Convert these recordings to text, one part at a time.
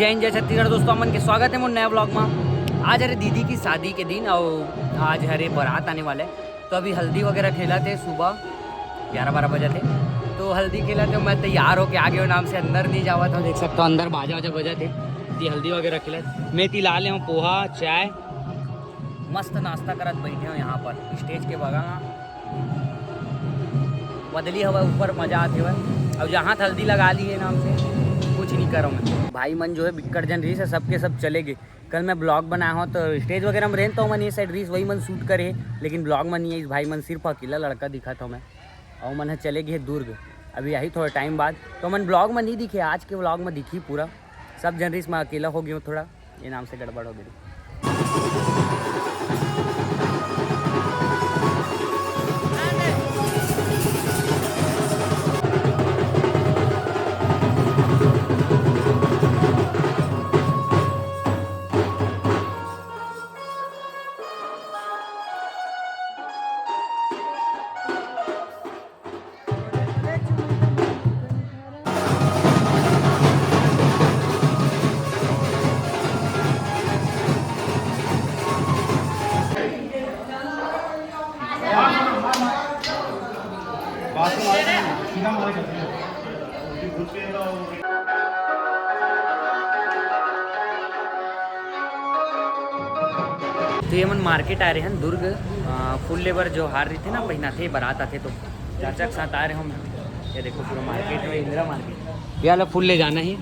जय हिंद जय छत्तीसगढ़ दोस्तों, अमन के स्वागत है मोर नया ब्लॉग में। आज हरे दीदी की शादी के दिन और आज हरे बारात आने वाले, तो अभी हल्दी वगैरह खेला थे सुबह 11-12 बजे थे। तो हल्दी खेला थे, मैं तैयार होके आ गया नाम से अंदर नहीं जावा था, देख सकते हो अंदर बाजा वाजा बजा थे। हल्दी वगैरह खिला, मैं तिला ले हूँ पोहा चाय, मस्त नाश्ता करत बैठे हो यहाँ पर स्टेज के बगल। बदली हवा ऊपर मजा आते हुए, अब जहाँ हल्दी लगा ली है नाम से कुछ नहीं करो मैं। भाई मन जो है बिक्कट जन रीस है, सबके सब चले गए। कल मैं ब्लॉग बनाया हूँ तो स्टेज वगैरह में रहता हूँ, मन ये साइड रीस वही मन शूट करे, लेकिन ब्लॉग में नहीं है। इस भाई मन सिर्फ अकेला लड़का दिखा था मैं, और मन है चले गए दुर्ग। अभी यही थोड़ा टाइम बाद तो मन ब्लॉग में नहीं दिखे, आज के ब्लॉग में दिखी पूरा। सब जन रीस मैं अकेला हो गया हूँ, थोड़ा ये नाम से गड़बड़ हो गई। तो ये मन मार्केट आ रहे हैं दुर्ग, फुल लेबर जो हार रही थे ना पहना थे, बारात आते तो चाचा के साथ आ रहे हम। ये देखो पूरा मार्केट में इंदिरा मार्केट, ये वाला फूल ले जाना है।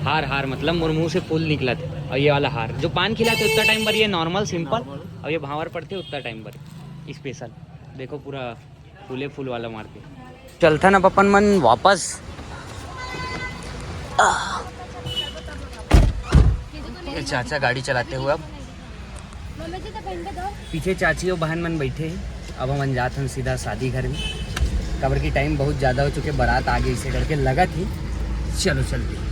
हार मतलब मोर मुँह से फूल निकला था, और ये वाला हार जो पान खिलाते उतना टाइम पर, ये नॉर्मल सिंपल, और ये भावर पड़ते उतना टाइम पर स्पेशल। देखो पूरा फूले फूल वाला मार्केट। चलता ना पपन मन वापस। चाचा गाड़ी चलाते हुए, अब पीछे चाची और बहन मन बैठे हैं। अब हम जाते हैं सीधा शादी घर में, कबर की टाइम बहुत ज़्यादा हो चुके, बारात आगे इसे करके लगा थी। चलो चलते।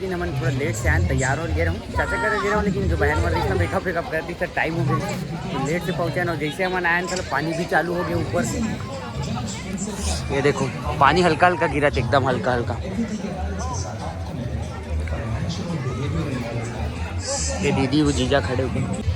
लेकिन हम थोड़ा लेट से आए, तैयार हो गए रहूँ चाचा कर गे रहा हूँ, लेकिन जो बहन वाली इसमें ब्रेकअप करती सर टाइम हो गई तो लेट से पहुँचे ना। जैसे हम आए चलो पानी भी चालू हो गया ऊपर। ये देखो पानी हल्का हल्का गिरा था, एकदम हल्का हल्का। ये दीदी वो जीजा खड़े हो गए।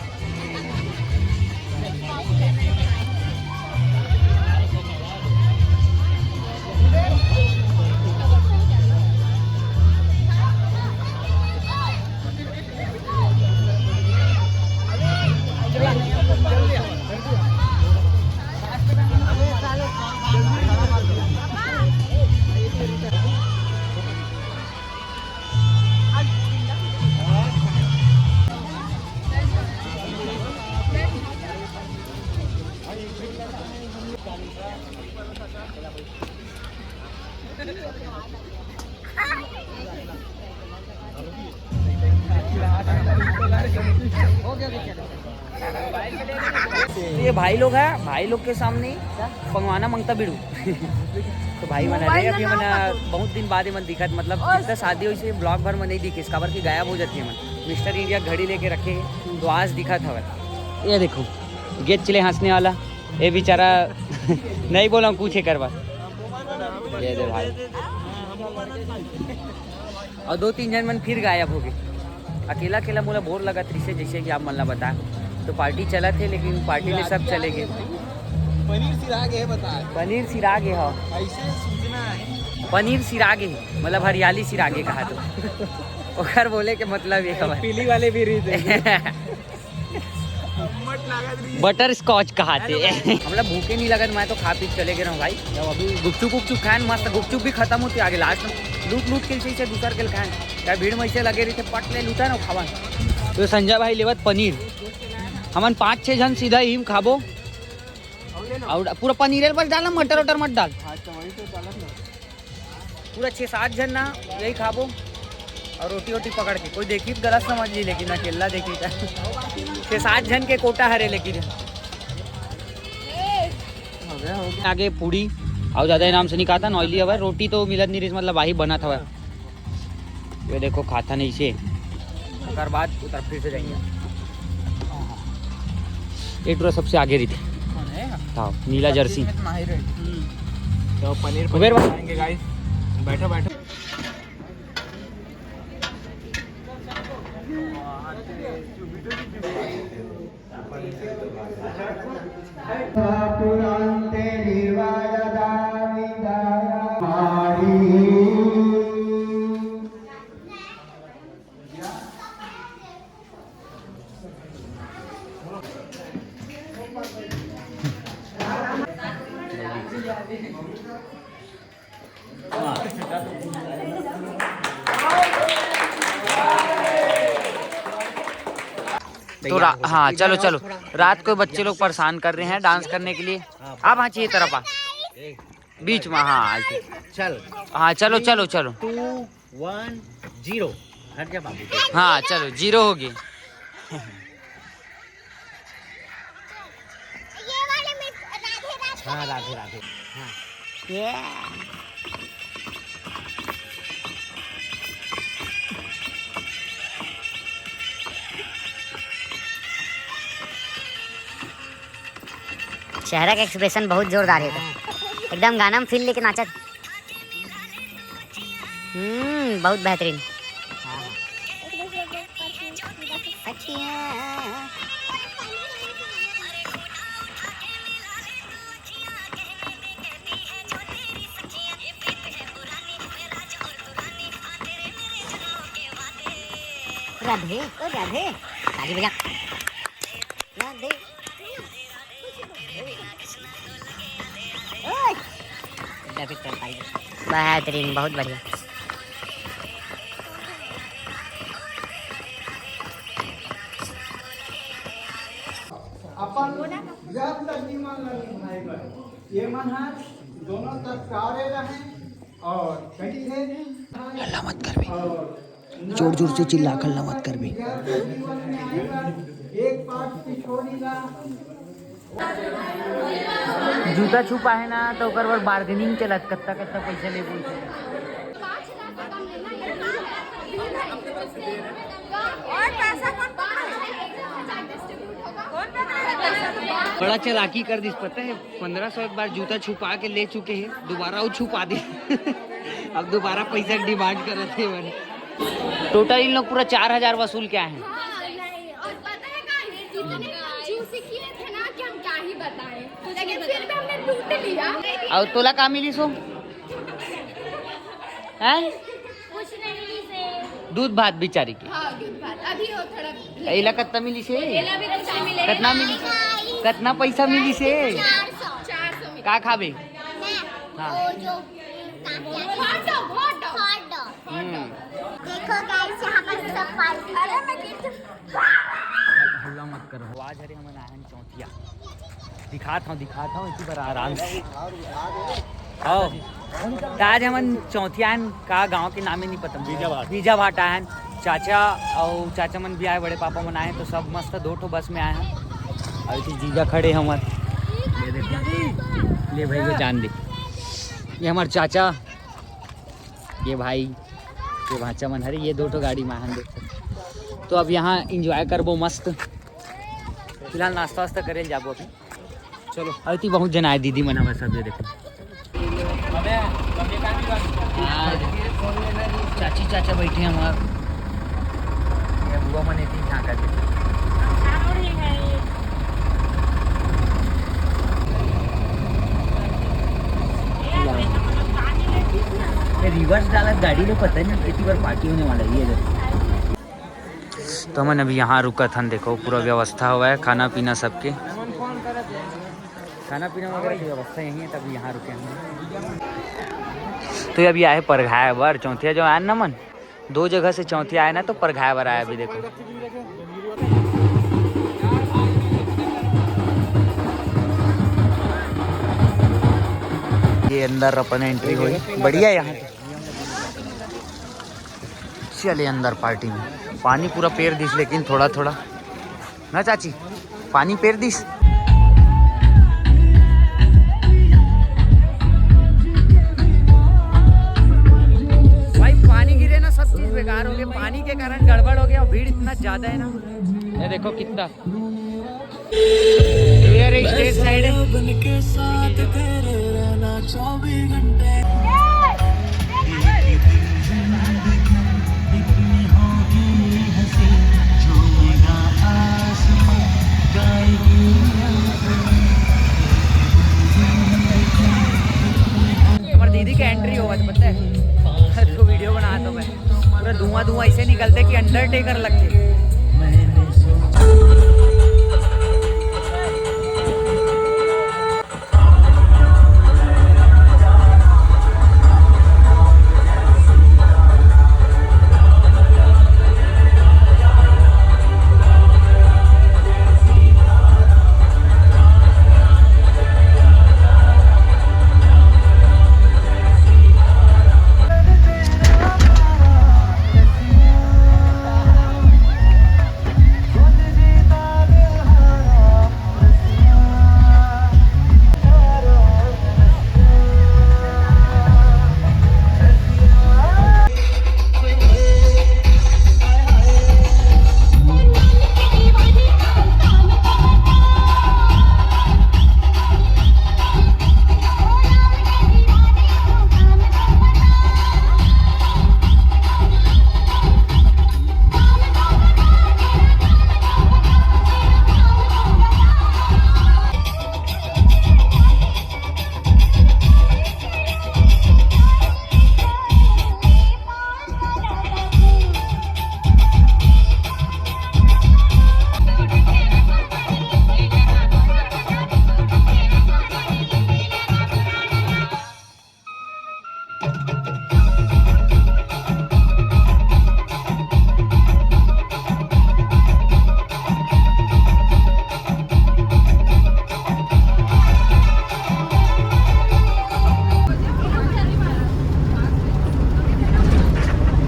ये भाई लोग हैं, भाई लोग के सामने पंगवाना मंगता बिड़ू तो भाई मना रहे अभी मैंने बहुत दिन बाद ही मन दिखा, मतलब कितना शादी हुई से ब्लॉग भर में नहीं दिखी, इसका की गायब हो जाती है मन। मिस्टर इंडिया घड़ी लेके रखे तो आज दिखा था। ये देखो गेट चले हंसने वाला, ये बेचारा नहीं बोला कुछ है करवा। ये दे भाई और 2-3 जन मन फिर गायब हो गए। अकेला अकेला मुझे बोर लगा त्रिसे, जैसे कि आप मल्ला बताया तो पार्टी चला थे, लेकिन पार्टी में सब चले गए। पनीर सिरागे है बता, पनीर सिरागे हो, ऐसे सूचना है पनीर सिरागे मतलब हरियाली सिरागे कहा तो ओकर बोले के मतलब ये है पीली वाले भी बटर स्कॉच कहाते मतलब भूखे नहीं लगा मैं तो खा पी चले गए भाई। जब अभी गुपचुप खाएं मस्त, गुपचुप भी खत्म होती आगे लास्ट में लूट के से दूसर के खाएं क्या भीड़ में ऐसे लगे रही थे पट ले लूटा ना खावा। तो संजय भाई लेवत पनीर हमन 5-6 जन सीधा हिम खाबो और पूरा पनीर पर डालना, मटर वटर मत डाल, पूरा 6-7 जन ना यही खाबो और रोटी वोटी पकड़ के। कोई देखी गलत समझ ली, लेकिन अकेला देखी था 6-7 जन के कोटा हरे। लेकिन आगे पूड़ी और ज़्यादा नाम से नहीं खाता नॉइली हवा, रोटी तो मिलत नहीं रही, मतलब वही बना था। ये देखो खाता नहीं से उसके बाद उतर फिर से जाएंगे। एक पूरा सबसे आगे रही था नीला जर्सी। तो पनीर बनाएंगे गाइस, बैठो बैठो। तो हाँ चलो चलो, रात को बच्चे लोग परेशान कर रहे हैं डांस करने के लिए। आप हाँ चाहिए तरफ आ बीच में, हाँ चल हाँ चलो चलो चलो 2 1 0 हट जा बाबू। हाँ चलो 0 हो गए। हाँ राधे राधे। चेहरा का एक्सप्रेशन बहुत जोरदार है, एकदम गाना में फील लेके नाचा। बहुत बेहतरीन। राधे ओ राधे, ताली बजा राधे। बेहतरीन, बहुत बढ़िया। ये मन हाथ दोनों तरफ कारे रहे और कटी है। हल्ला मत कर भी, जोर जोर से चिल्ला कर हल्ला मत कर भी। एक पार्ट पिछोड़ी ला जूता छुपा है ना तो ओकर पर बार्गेनिंग चलत, कत्ता कत्ता पैसा ले बोल। और पैसा कौन पकड़ेगा? बड़ा चालाकी कर दी, पता है 1500 एक बार जूता छुपा के ले चुके हैं, दोबारा वो छुपा दे। अब दोबारा पैसा डिमांड कर रहे थे मैंने। टोटल इन लोग पूरा 4000 वसूल क्या है। और पता है क्या, जितने जूसी किए थे ना कि हम क्या ही बताएं, लेकिन फिर भी हमने लूट लिया। और तोला का मिली सो हैं? कुछ नहीं से दूध भात बिचारी की। हाँ, दूध भात अभी हो थोड़ा। एला कितना मिली से? एला भी कुछ नहीं मिलेगा। कितना मिली? कितना पैसा मिली से? 400 में का खाबे? हाँ। देखो गाइस, यहाँ पर सब पार्टी। अरे मैं हल्ला मत करो, आवाज अरे हम आए चौथिया दिखाता हूँ इसी पर आराम से। आओ आज हम चौथिया का गांव के नाम ही नहीं पता, बीजा भाट आए हैं। चाचा और चाचा मन भी आए, बड़े पापा मन आए, तो सब मस्त 2 ठो बस में आए हैं। और इसी जीजा खड़े हमार, ये देखो, ले भाई को जान दे, ये हमारे चाचा, ये भाई, ये भाचा मन हरे, ये 2 ठो गाड़ी में आए। तो अब यहाँ इंजॉय करबो मस्त। फिलहाल नाश्ता वास्ता करे जाबो अभी। चलो अति बहुत जन आए, दीदी मना बस सब। ये देखो चाची चाचा बैठे हैं हमारे, बुआ मन इतनी झाँका दे। रिवर्स डाला गाड़ी में, पता नहीं कितनी बार पार्टी होने वाला है ये। तो हमन अभी यहाँ रुका था, देखो पूरा व्यवस्था हुआ है, खाना पीना सबके, खाना पीना वगैरह की व्यवस्था यही है, तभी यहाँ रुके हैं। तो अभी आए परघाया बर, चौथिया जो आया ना मन, 2 जगह से चौथिया आया ना, तो परघाया बर आया। अभी देखो ये अंदर अपन एंट्री हुई, बढ़िया यहाँ। चले अंदर पार्टी में। पानी पूरा पेर दिस, लेकिन थोड़ा थोड़ा ना चाची, पानी पेर दिस। भाई पानी गिरे ना, सब चीज बेकार हो गया, पानी के कारण गड़बड़ हो गया, भीड़ इतना ज्यादा है ना। ये देखो कितना स्टेज साइड है। हमारी दीदी की एंट्री होगा तो पता है, तो वीडियो बना तो मैं पूरा धुआं ऐसे निकलते कि अंडरटेकर लगते।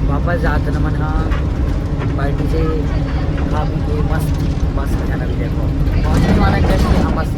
वापस जाते न मन हाँ पार्टी से खा पी के मस्त बस में जाना भी देखो पहुँचने वाला जस्ट यहाँ बस